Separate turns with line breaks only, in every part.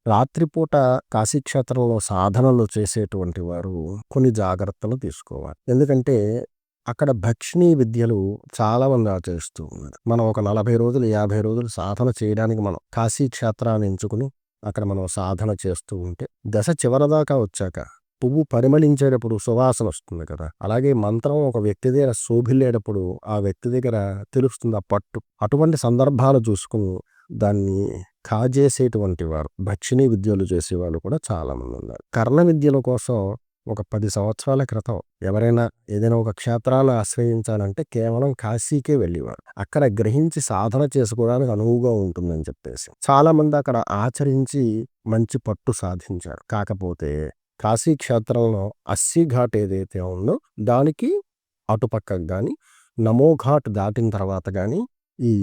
రాత్రిపూట కాశీక్షేత్రంలో సాధనలు చేసేటువంటి వారు కొన్ని జాగ్రత్తలు తీసుకోవాలి. ఎందుకంటే అక్కడ భక్షిణీ విద్యలు చాలామంది ఆచరిస్తూ ఉన్నారు. మనం ఒక 40 రోజులు, 50 రోజులు సాధన చేయడానికి మనం కాశీ క్షేత్రాన్ని ఎంచుకుని అక్కడ మనం సాధన చేస్తూ ఉంటే దశ చివరదాకా వచ్చాక పువ్వు పరిమళించేటప్పుడు సువాసన వస్తుంది కదా! అలాగే మంత్రం ఒక వ్యక్తి దగ్గర శోభిల్లేటప్పుడు ఆ వ్యక్తి దగ్గర తెలుస్తుంది ఆ పట్టు. అటువంటి సందర్భాలు చూసుకుని దాన్ని కాజేసేటువంటి వారు, భక్షిణీ విద్యలు చేసేవాళ్ళు కూడా చాలామంది ఉన్నారు. కర్ణ విద్యల కోసం ఒక 10 సంవత్సరాల క్రితం ఎవరైనా ఏదైనా ఒక క్షేత్రాలు ఆశ్రయించాలంటే కేవలం కాశీకే వెళ్ళేవారు. అక్కడ గ్రహించి సాధన చేసుకోవడానికి అనువుగా ఉంటుందని చెప్పేసి. చాలామంది అక్కడ ఆచరించి మంచి పట్టు సాధించారు. కాకపోతే కాశీ క్షేత్రంలో అస్సీ ఘాట్ ఏదైతే ఉందో దానికి అటుపక్కకు గాని, నమో ఘాట్ దాటిన తర్వాత గాని ఈ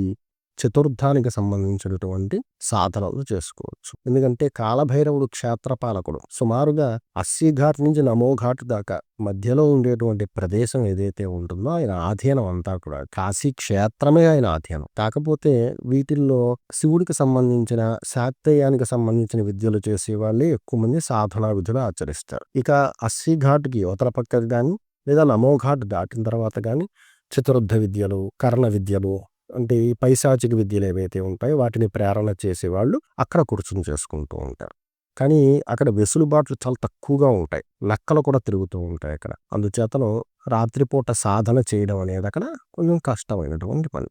చతుర్థానికి సంబంధించినటువంటి సాధనలు చేసుకోవచ్చు. ఎందుకంటే కాలభైరవుడు క్షేత్రపాలకుడు. సుమారుగా అస్సీ ఘాట్ నుంచి నమో ఘాట్ దాకా మధ్యలో ఉండేటువంటి ప్రదేశం ఏదైతే ఉంటుందో ఆయన ఆధీనం అంతా కూడా కాశీ క్షేత్రమే ఆయన ఆధీనం. కాకపోతే వీటిల్లో శివుడికి సంబంధించిన, శాక్తేయానికి సంబంధించిన విద్యలు చేసే వాళ్ళే ఎక్కువ మంది సాధనా విధులు ఆచరిస్తారు. ఇక అస్సీ ఘాట్కి అవతల పక్కకు కానీ లేదా నమో ఘాట్ దాటిన తర్వాత కానీ చతుర్థ విద్యలు, కర్ణ విద్యలు అంటే ఈ పైశాచిక విద్యలు ఏవైతే ఉంటాయో వాటిని ప్రేరణ చేసేవాళ్ళు అక్కడ కూర్చుని చేసుకుంటూ ఉంటారు. కానీ అక్కడ వెసులుబాట్లు చాలా తక్కువగా ఉంటాయి. నక్కలు కూడా తిరుగుతూ ఉంటాయి అక్కడ. అందుచేతను రాత్రిపూట సాధన చేయడం అనేది అక్కడ కొంచెం కష్టమైనటువంటి పని.